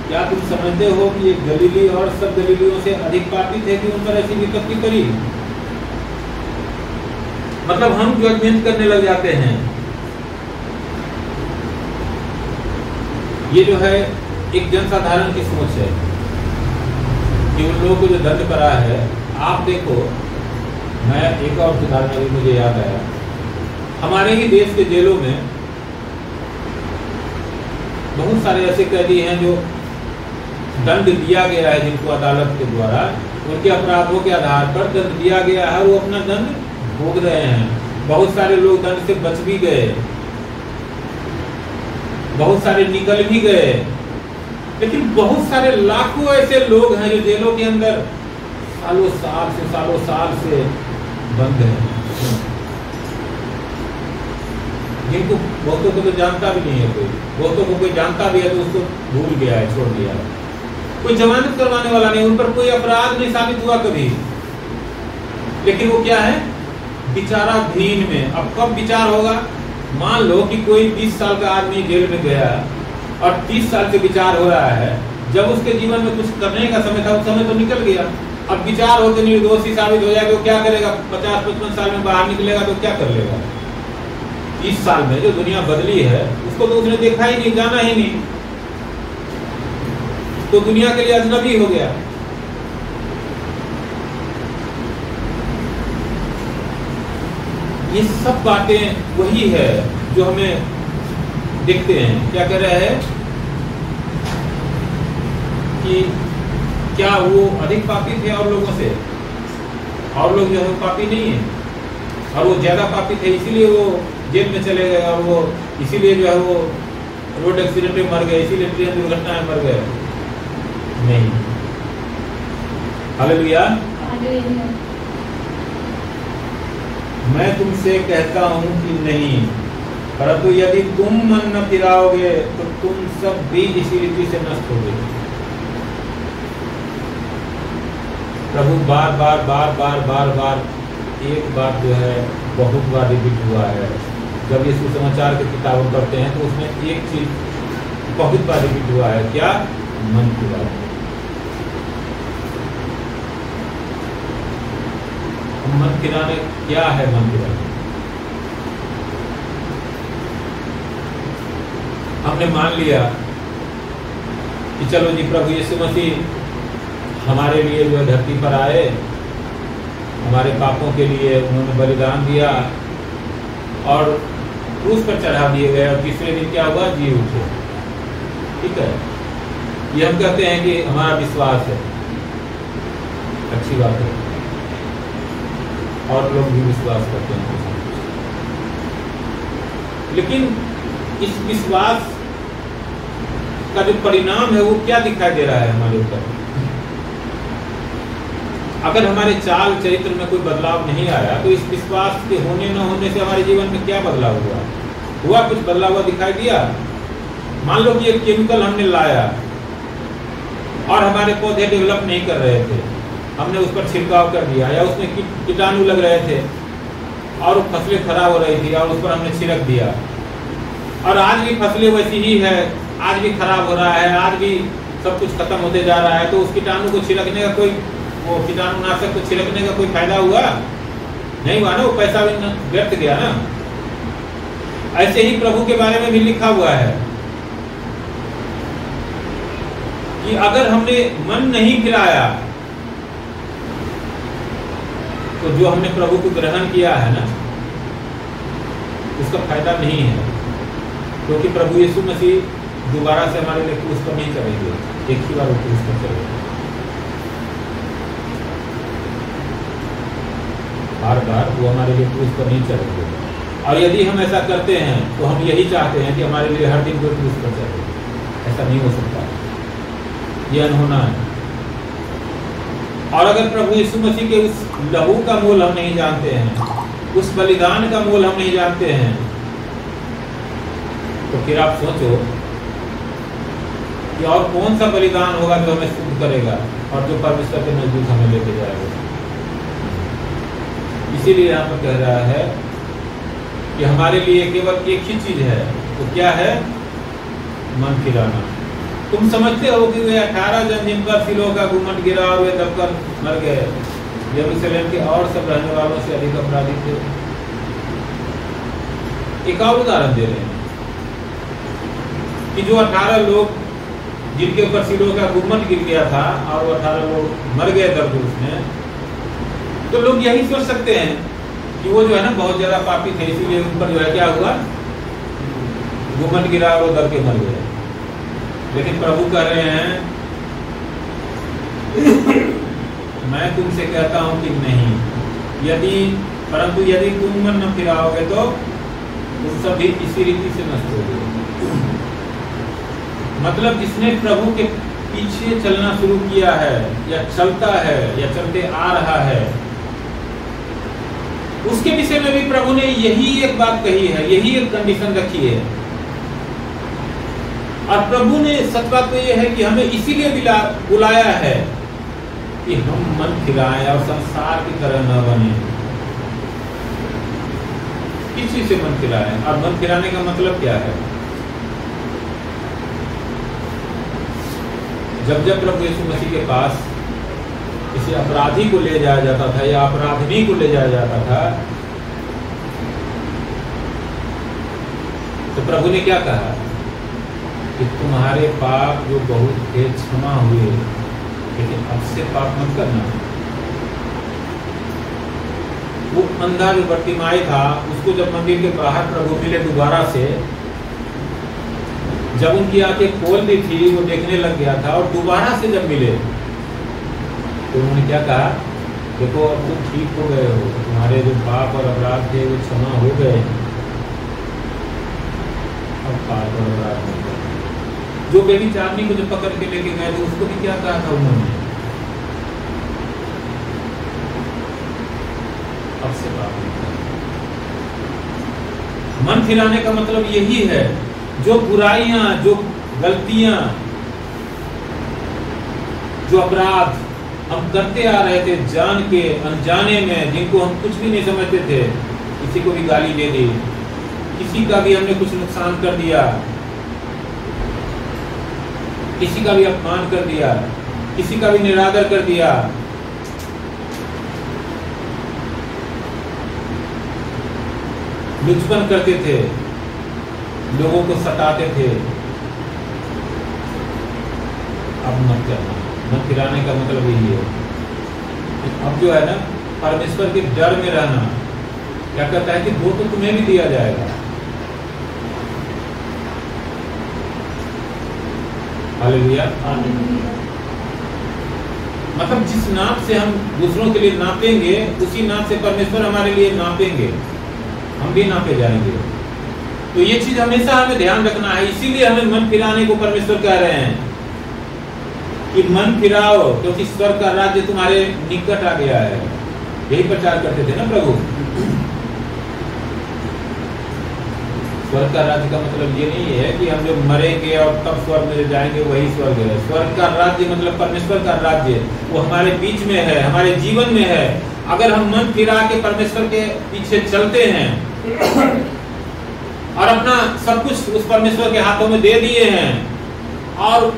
क्या तुम समझते हो कि ये गलीली और सब गलीलियों से अधिक पापी थे कि उन पर ऐसी विपत्ति करी? मतलब हम जजमेंट करने लग जाते हैं। ये जो है एक जनसाधारण की सोच है कि उन लोगों को जो दंड पड़ा है। आप देखो, मैं एक और उदाहरण अभी मुझे याद आया, हमारे ही देश के जेलों में बहुत सारे ऐसे कैदी हैं जो दंड दिया गया है, जिनको अदालत के द्वारा उनके अपराधों के आधार पर दंड दिया गया है, वो अपना दंड भोग रहे हैं। बहुत सारे लोग दंड से बच भी गए, बहुत सारे निकल भी गए, लेकिन बहुत सारे लाखों ऐसे लोग हैं जो जेलों के अंदर सालों साल से बंद हैं, जिनको बहुतों को तो जानता भी नहीं है कोई, बहुतों को कोई जानता भी है तो उसको भूल गया है, छोड़ दिया है। कोई जमानत करवाने वाला नहीं, उन पर कोई अपराध नहीं साबित हुआ कभी, लेकिन वो क्या है, विचाराधीन में। अब कब विचार होगा? मान लो कि कोई 20 साल का आदमी जेल में गया और 30 साल से विचार हो रहा है, जब उसके जीवन में कुछ करने का समय था उस समय तो निकल गया। अब विचार होकर निर्दोषी साबित हो जाएगा, तो क्या करेगा? 50-55 साल में बाहर निकलेगा तो क्या कर लेगा? 30 साल में जो दुनिया बदली है उसको तो उसने देखा ही नहीं, जाना ही नहीं, तो दुनिया के लिए अजनबी हो गया। ये सब बातें वही है जो हमें देखते हैं। क्या कह रहे हैं कि क्या वो अधिक पापी थे और लोगों से? और लोग जो है पापी नहीं है, और वो ज्यादा पापी थे इसीलिए वो जेल में चले गए, और वो इसीलिए जो है वो रोड एक्सीडेंट में मर गए, इसीलिए ट्रेन दुर्घटना में मर गए? नहीं। हालेलुया। मैं तुमसे कहता हूं कि नहीं, परंतु यदि तुम मन न फिराओगे तो तुम सब भी इसी रीति से नष्ट होगे। प्रभु बार बार एक बात जो है बहुत बार रिपीट हुआ है जब ये सुसमाचार की किताबें पढ़ते हैं तो उसमें एक चीज बहुत बार रिपीट हुआ है, क्या? मन की बात। मन फिराने क्या है? मन फिराने हमने मान लिया कि चलो जी प्रभु यीशु मसीह हमारे लिए जो धरती पर आए, हमारे पापों के लिए उन्होंने बलिदान दिया और क्रूस पर चढ़ा दिए गए और तीसरे दिन क्या हुआ? जी उठे। ठीक है, ये हम कहते हैं कि हमारा विश्वास है, अच्छी बात है, और लोग भी विश्वास करते हैं। लेकिन इस विश्वास का जो परिणाम है वो क्या दिखाई दे रहा है हमारे ऊपर? अगर हमारे चाल चरित्र में कोई बदलाव नहीं आया तो इस विश्वास के होने न होने से हमारे जीवन में क्या बदलाव हुआ? कुछ बदलाव हुआ दिखाई दिया? मान लो कि एक केमिकल हमने लाया और हमारे पौधे डेवलप नहीं कर रहे थे, हमने उस पर छिड़काव कर दिया या उसमें कीटाणु लग रहे थे और फसलें खराब हो रही थी और उस पर हमने छिड़क दिया, और आज भी फसलें वैसी ही है, आज भी खराब हो रहा है, आज भी सब कुछ खत्म होते जा रहा है, तो उस कीटाणु को छिड़कने का कोई, वो कीटाणुनाशक को छिड़कने का कोई फायदा हुआ? नहीं हुआ ना, वो पैसा भी व्यर्थ गया ना। ऐसे ही प्रभु के बारे में भी लिखा हुआ है कि अगर हमने मन नहीं फिराया तो जो हमने प्रभु को ग्रहण किया है ना, उसका फायदा नहीं है, क्योंकि प्रभु यीशु मसीह दोबारा से हमारे लिए क्रूस पर नहीं चढ़ेंगे, एक ही बार वो क्रूस पर चढ़ेंगे। बार बार वो हमारे लिए क्रूस पर नहीं चढ़ेंगे, और यदि हम ऐसा करते हैं तो हम यही चाहते हैं कि हमारे लिए हर दिन कोई क्रूस पर चढ़े। ऐसा नहीं हो सकता, ये अनहोना है। और अगर प्रभु यीशु मसीह के उस लहू का मोल हम नहीं जानते हैं, उस बलिदान का मोल हम नहीं जानते हैं, तो फिर आप सोचो कि और कौन सा बलिदान होगा जो हमें शुद्ध करेगा और जो परमेश्वर के नजदीक हमें लेके जाएगा। इसीलिए यहाँ पर कह रहा है कि हमारे लिए केवल एक ही चीज है, तो क्या है? मन फिराना। तुम समझते हो कि वे 18 जन जिन पर सिलों का घुमट गिरा और वे दबकर मर गए, यरूशलेम के और सब रहने वालों से अधिक अपराधी थे। एक और उदाहरण दे रहे हैं कि जो 18 लोग जिनके ऊपर सिलों का घुमट गिर गया था और वो 18 लोग मर गए दर्द में, तो लोग यही सोच सकते हैं कि वो जो है ना बहुत ज्यादा पापी थे, इसीलिए उन पर जो है क्या हुआ? घुमट गिरा और वो दर्द के मर गए। लेकिन प्रभु कह रहे हैं मैं तुमसे कहता हूं कि नहीं, परंतु यदि तुम मन न फिराओगे तो तुम सभी इसी रीति से नष्ट हो गए। मतलब जिसने प्रभु के पीछे चलना शुरू किया है या चलता है या चलते आ रहा है, उसके विषय में भी प्रभु ने यही एक बात कही है, यही एक कंडीशन रखी है। और प्रभु ने सच बात तो यह है कि हमें इसीलिए बुलाया है कि हम मन फिराएं और संसार की तरह न बने। किसी से मन फिराएं, और मन फिराने का मतलब क्या है? जब जब प्रभु यीशु मसीह के पास किसी अपराधी को ले जाया जाता था या अपराधिनी को ले जाया जाता था, तो प्रभु ने क्या कहा कि तुम्हारे पाप जो बहुत थे क्षमा हुए, लेकिन अब से पाप मत करना। वो अंधा जो बर्तिमाई था, उसको जब मंदिर के बाहर प्रभु मिले दोबारा से, जब उनकी आंखें खोल दी थी, वो देखने लग गया था, और दोबारा से जब मिले तो उन्होंने क्या कहा? देखो अब तुम ठीक हो गए हो, तुम्हारे जो पाप और अपराध थे वो क्षमा हो गए, अब पाप और अपराध नहीं करना। जो व्यभिचारिणी को जब पकड़ के लेके गए थे, उसको भी क्या कहा था उन्होंने? अब से पाप नहीं करना। मन फिराने का मतलब यही है, जो बुराइयां, जो गलतियां, जो अपराध हम करते आ रहे थे जान के अनजाने में, जिनको हम कुछ भी नहीं समझते थे, किसी को भी गाली दे दी, किसी का भी हमने कुछ नुकसान कर दिया, किसी का भी अपमान कर दिया, किसी का भी निरादर कर दिया, लुचपन करते थे, लोगों को सताते थे, अब मत करना। मत फिराने का मतलब यही है। अब जो है ना, परमेश्वर के डर में रहना, क्या कहता है कि वो तो तुम्हें भी दिया जाएगा। हालेलुया। मतलब जिस नाप से हम दूसरों के लिए नापेंगे, उसी नाप से परमेश्वर हमारे लिए नापेंगे, हम भी नापे जाएंगे। तो ये चीज हमेशा हमें ध्यान रखना है। इसीलिए हमें मन फिराने को परमेश्वर कह रहे हैं कि मन फिराओ, क्योंकि स्वर्ग का राज्य तुम्हारे निकट आ गया है। यही प्रचार करते थे ना प्रभु। स्वर्ग का राज्य का मतलब ये नहीं है कि हम जब मरेंगे और तब स्वर्ग में जाएंगे, वही स्वर्ग है। स्वर्ग का राज्य मतलब परमेश्वर का राज्य, वो हमारे बीच में है, हमारे जीवन में है। अगर हम मन फिरा के परमेश्वर के पीछे चलते हैं और अपना सब कुछ उस परमेश्वर के हाथों में दे दिए हैं और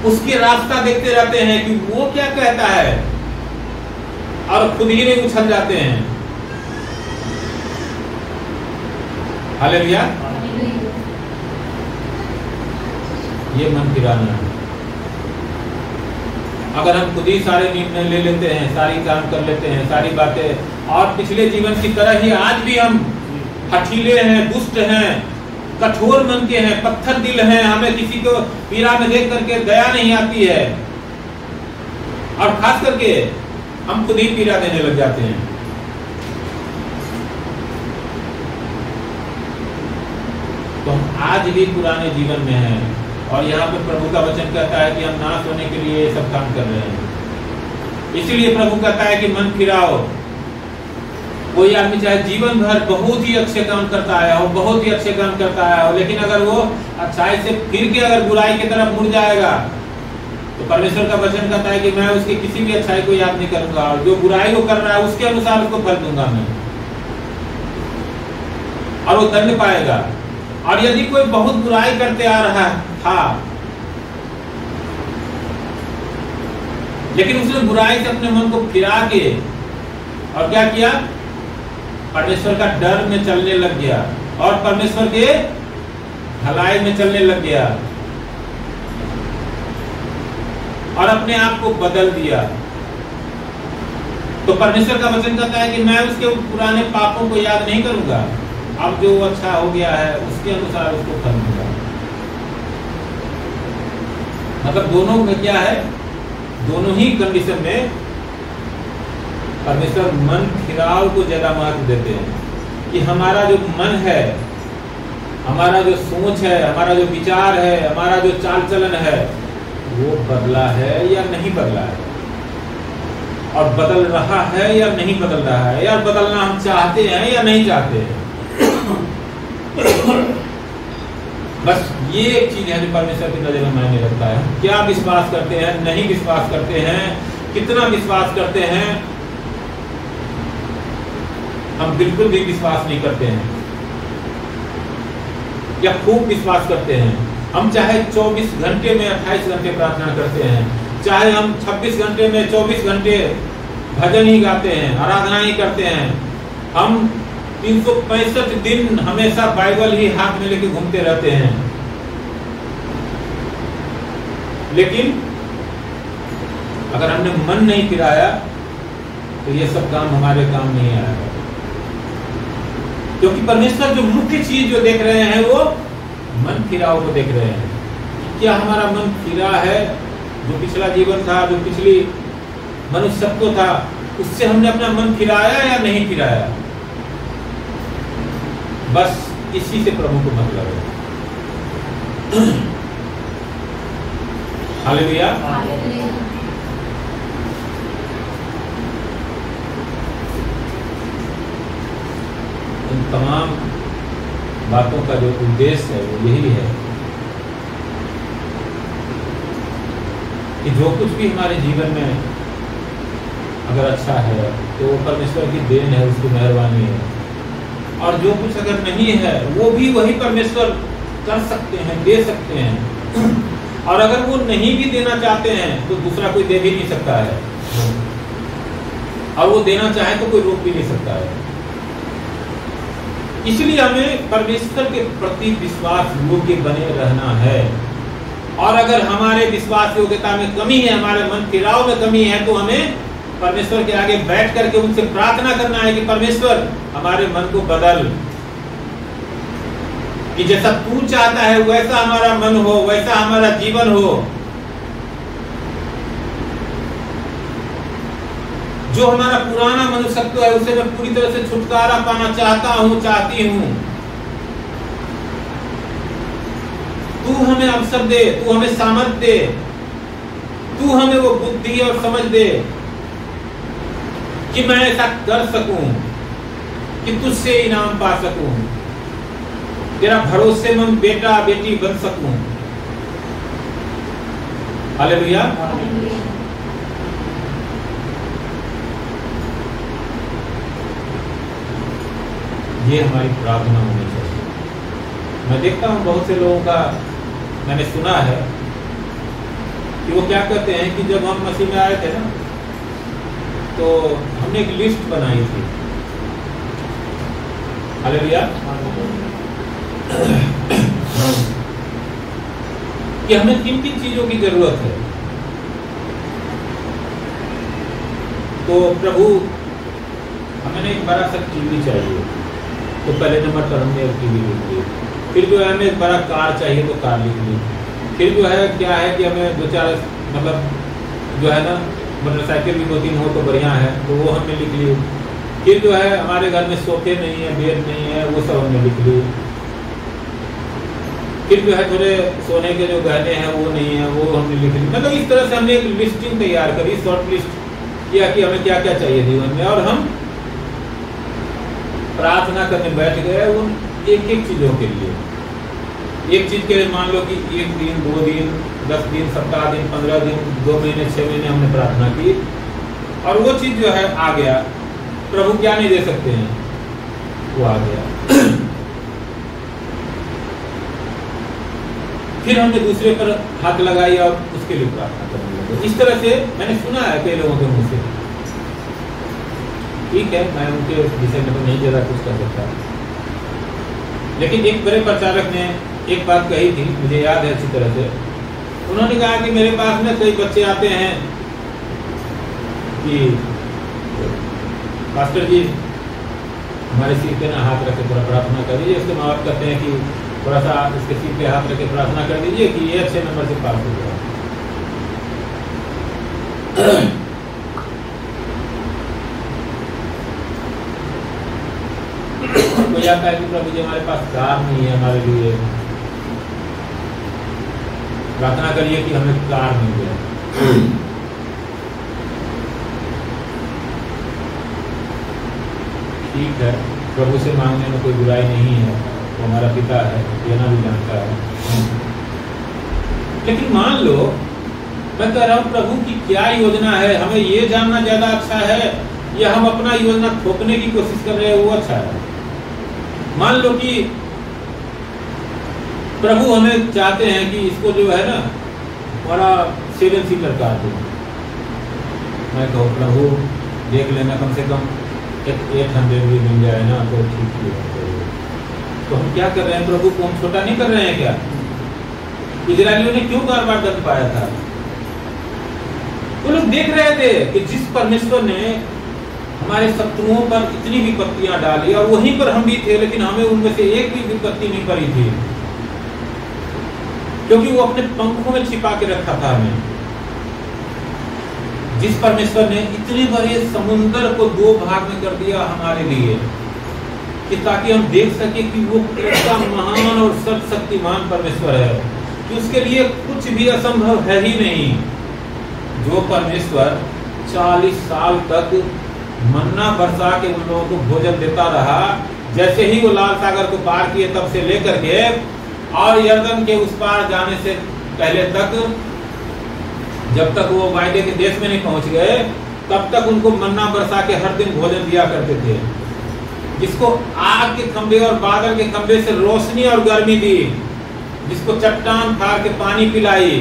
उसके रास्ता देखते रहते हैं कि वो क्या कहता है, और खुद ही में उछल जाते हैं। हालेलुया। ये मन फिराना है। अगर हम खुद ही सारे निर्णय ले लेते हैं, सारी काम कर लेते हैं, सारी बातें, और पिछले जीवन की तरह ही आज भी हम हठीले हैं, दुष्ट हैं, कठोर मन के हैं, पत्थर दिल हैं, हमें किसी को पीड़ा में देख करके दया नहीं आती है, और खास करके हम खुद ही पीड़ा देने लग जाते हैं। तो हम आज भी पुराने जीवन में हैं, और यहाँ पे प्रभु का वचन कहता है कि हम नाश होने के लिए ये सब काम कर रहे हैं। इसीलिए प्रभु कहता है कि मन फिराओ। कोई आदमी चाहे जीवन भर बहुत ही अच्छे काम करता आया हो, बहुत ही अच्छे काम करता आया हो, लेकिन अगर वो अच्छाई से फिर के अगर बुराई की तरफ मुड़ जाएगा, तो परमेश्वर का वचन कहता है कि मैं उसकी किसी भी अच्छाई को याद नहीं करूंगा, और जो बुराई वो कर रहा है उसके अनुसार उसको फल दूंगा मैं, और वो दंड पाएगा। और यदि कोई बहुत बुराई करते आ रहा था, लेकिन उसने बुराई से अपने मन को फिरा के और क्या किया, परमेश्वर का डर में चलने लग गया और परमेश्वर के भलाई में चलने लग गया और अपने आप को बदल दिया, तो परमेश्वर का वचन कहता है कि मैं उसके पुराने पापों को याद नहीं करूंगा, अब जो अच्छा हो गया है उसके अनुसार उसको फल दूंगा। मतलब दोनों में क्या है, दोनों ही कंडीशन में परमेश्वर मन फिराव को ज्यादा महत्व देते हैं कि हमारा जो मन है, हमारा जो सोच है, हमारा जो विचार है, हमारा जो चाल चलन है, वो बदला है या नहीं बदला है, और बदल रहा है या नहीं बदल रहा है, या बदलना हम चाहते हैं या नहीं चाहते हैं। बस ये एक चीज है जो परमेश्वर की नजर में मायने रखता है। क्या विश्वास करते हैं, नहीं विश्वास करते हैं, कितना विश्वास करते हैं। हम बिल्कुल भी विश्वास नहीं करते हैं या खूब विश्वास करते हैं। हम चाहे 24 घंटे में 28 घंटे प्रार्थना करते हैं, चाहे हम 26 घंटे में 24 घंटे भजन ही गाते हैं, आराधना ही करते हैं, हम 365 दिन हमेशा बाइबल ही हाथ में लेके घूमते रहते हैं, लेकिन अगर हमने मन नहीं फिराया तो ये सब काम हमारे काम नहीं आएगा। क्योंकि परमेश्वर जो मुख्य चीज जो देख रहे हैं वो मन फिराव को देख रहे हैं। क्या हमारा मन फिरा है? जो पिछला जीवन था, जो पिछली मनुष्यत्व था, उससे हमने अपना मन फिराया या नहीं फिराया? बस इसी से प्रभु को मतलब है। हालेलुया। इन तमाम बातों का जो उद्देश्य है वो यही है कि जो कुछ भी हमारे जीवन में अगर अच्छा है तो वो परमेश्वर की देन है, उसकी मेहरबानी है। और जो कुछ अगर नहीं है वो भी वही परमेश्वर कर सकते हैं, दे सकते हैं। और अगर वो नहीं भी देना चाहते हैं तो दूसरा कोई दे भी नहीं सकता है, और वो देना चाहे तो कोई रोक भी नहीं सकता है। इसलिए हमें परमेश्वर के प्रति विश्वास योग्य बने रहना है। और अगर हमारे विश्वास योग्यता में कमी है, हमारे मन फिराव में कमी है, तो हमें परमेश्वर के आगे बैठ करके उनसे प्रार्थना करना है कि परमेश्वर हमारे मन को बदल, कि जैसा तू चाहता है वैसा हमारा मन हो, वैसा हमारा जीवन हो। जो हमारा पुराना मनुष्यत्व है उसे मैं पूरी तरह से छुटकारा पाना चाहता हूं, चाहती हूं। तू हमें अवसर दे, तू हमें सामर्थ दे, तू हमें वो बुद्धि और समझ दे कि मैं ऐसा कर सकूं, कि तुझसे इनाम पा सकूं, तेरा भरोसेमंद बेटा बेटी बन सकूं। हालेलुया। ये हमारी प्रार्थना होनी चाहिए। मैं देखता हूं बहुत से लोगों का, मैंने सुना है कि वो क्या कहते हैं कि जब हम मसीह में आए थे ना, तो हमने एक लिस्ट बनाई थी। हालेलुया। कि हमें किन किन चीजों की जरूरत है। तो प्रभु हमें एक बड़ा सा टीवी चाहिए, तो पहले नंबर पर हमने एक टीवी लिख ली। फिर जो है हमें एक बड़ा कार चाहिए तो कार लिख ली। फिर जो है क्या है कि हमें 2-4 मतलब जो है ना मोटरसाइकिल भी 2-3 हो तो बढ़िया है, तो वो हमने लिख ली। फिर जो है हमारे घर में सोफे नहीं है, बेड नहीं है, वो सब हमने लिख ली। फिर जो है थोड़े सोने के जो गहने हैं वो नहीं है, वो हमने लिख ली। मतलब इस तरह से हमने एक लिस्टिंग तैयार करी, शॉर्ट लिस्ट किया कि हमें क्या क्या चाहिए जीवन में, और हम प्रार्थना करने बैठ गए उन एक एक चीजों के लिए। एक चीज के लिए मान लो कि 1 दिन, 2 दिन, 10 दिन, सप्ताह दिन, 15 दिन, 2 महीने, 6 महीने हमने प्रार्थना की, और वो चीज जो है आ गया। प्रभु क्या नहीं दे सकते हैं, वो आ गया। फिर हमने दूसरे पर हाथ लगाई और उसके लिए प्रार्थना करने लगे। इस तरह से मैंने सुना है कई लोगों के मुंह से। ठीक है, मैं उनके विषय में तो नहीं ज्यादा कुछ कर सकता, लेकिन एक बड़े प्रचारक ने एक बात कही थी, मुझे याद है अच्छी तरह से। उन्होंने कहा कि मेरे पास में कई बच्चे आते हैं कि पास्टर जी हमारे सिर पे ना हाथ रख के थोड़ा प्रार्थना कर दीजिए। उसके माँ बाप कहते हैं कि थोड़ा सा इसके सिर पे हाथ रख के प्रार्थना कर दीजिए कि ये अच्छे नंबर से पास हो जाए। कोई आता है कि प्रभु जी हमारे पास कार नहीं है, हमारे लिए प्रार्थना करिए कि हमें कार मिल जाए। ठीक है, प्रभु से मांगने में कोई बुराई नहीं है, वो हमारा पिता है, देना भी जानता है। लेकिन मान लो मैं कह रहा हूं प्रभु की क्या योजना है, हमें ये जानना ज्यादा अच्छा है या हम अपना योजना थोपने की कोशिश कर रहे हैं वो अच्छा है। मान लो कि प्रभु हमें चाहते हैं कि इसको जो है ना बड़ा 7 सीटर कार दो। मैं कहूँ प्रभु देख लेना कम से कम 800 भी मिल जाए ना तो ठीक है। तो हम क्या कर रहे हैं, प्रभु को हम छोटा नहीं कर रहे हैं क्या? इजरायलियों ने क्यों बार-बार दर्द पाया था? वो लोग देख रहे थे कि जिस परमेश्वर ने हमारे शत्रुओं पर इतनी विपत्तियां डाली और वहीं पर हम भी थे, लेकिन हमें उनमें से एक भी विपत्ति नहीं पड़ी थी, क्योंकि वो अपने पंखों में छिपा के रखा था हमें। जिस परमेश्वर ने इतने बड़े समुद्र को 2 भाग में कर दिया हमारे लिए, कि ताकि हम देख सके कि वो कितना महान और सर्वशक्तिमान परमेश्वर है, कि उसके लिए कुछ भी असंभव है ही नहीं। जो परमेश्वर 40 साल तक मन्ना बरसा के उन लोगों को भोजन देता रहा, जैसे ही वो लाल सागर को पार किए तब से लेकर के और यर्दन के उस पार जाने से पहले तक, जब तक वो वायदे के देश में नहीं पहुंच गए, तब तक उनको मन्ना बरसा के हर दिन भोजन दिया करते थे। जिसको आग के खंभे और बादल के खंभे से रोशनी और गर्मी दी, जिसको चट्टान फाड़ के पानी पिलाई,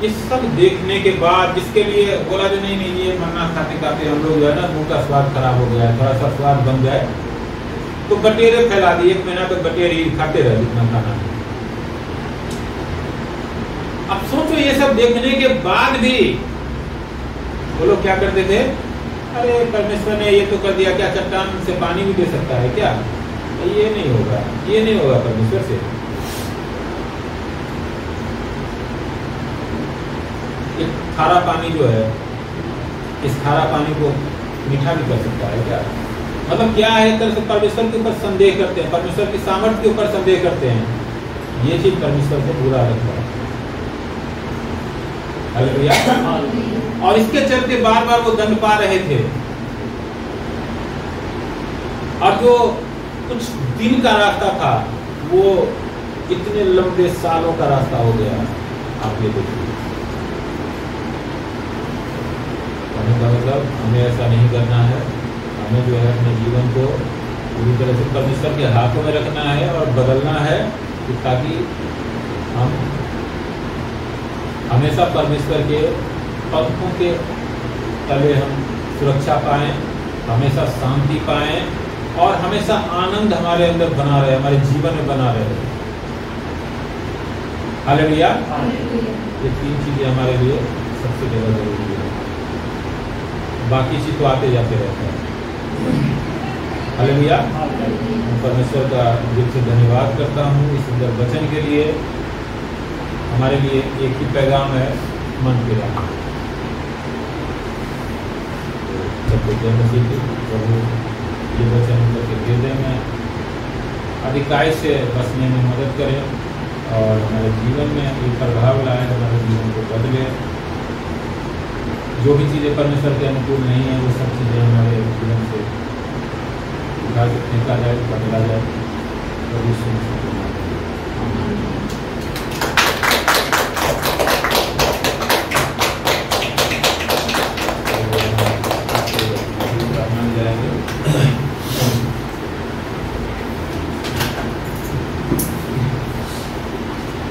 ये सब देखने के बाद जिसके लिए बोला जो नहीं नहीं ये मन्ना खाते खाते हम लोग जो है ना मुंह का स्वाद खराब हो गया है, थोड़ा सा स्वाद बन जाए तो बटेरे फैला दी, 1 महीना तक बटेरे ही खाते रहे जितना खाना। अब सोचो ये सब देखने के बाद भी वो लोग क्या करते थे, अरे परमेश्वर ने ये तो कर दिया, क्या चट्टान से पानी भी दे सकता है क्या? ये नहीं होगा, ये नहीं होगा परमेश्वर से। खारा पानी जो है, इस खारा पानी को मीठा भी कर सकता है क्या? मतलब क्या है, एक तरह से परमेश्वर के ऊपर संदेह करते हैं, परमेश्वर की सामर्थ्य के ऊपर संदेह करते हैं। ये चीज परमेश्वर को बुरा लगता है। हालेलुया। और इसके चलते बार बार वो दंड पा रहे थे। और जो कुछ दिन का रास्ता था वो इतने लंबे सालों का रास्ता हो गया। आप ये देखिए, मतलब हमें ऐसा नहीं करना है, हमें जो है अपने जीवन को पूरी तरह से परमेश्वर के हाथों में रखना है और बदलना है, ताकि हम हमेशा परमेश्वर के पंखों के तले हम सुरक्षा पाएं, हमेशा शांति पाएं और हमेशा आनंद हमारे अंदर बना रहे, हमारे जीवन में बना रहे। हालेलुया। ये 3 चीजें हमारे लिए सबसे ज़्यादा जरूरी है, बाकी चीज तो आते जाते रहते हैं। हालेलुया। परमेश्वर का दिल से धन्यवाद करता हूँ इस सुंदर वचन के लिए। हमारे लिए एक ही पैगाम है, मन फिराना। प्रभु ये वचन के हृदय में अधिकाई से बसने में मदद करें और हमारे जीवन में एक प्रभाव लाए, हमारे जीवन को बदले। जो भी चीज़ें परमेश्वर के अनुकूल नहीं है वो सब चीज़ें हमारे जीवन से फेंका जाए, बदला जाए।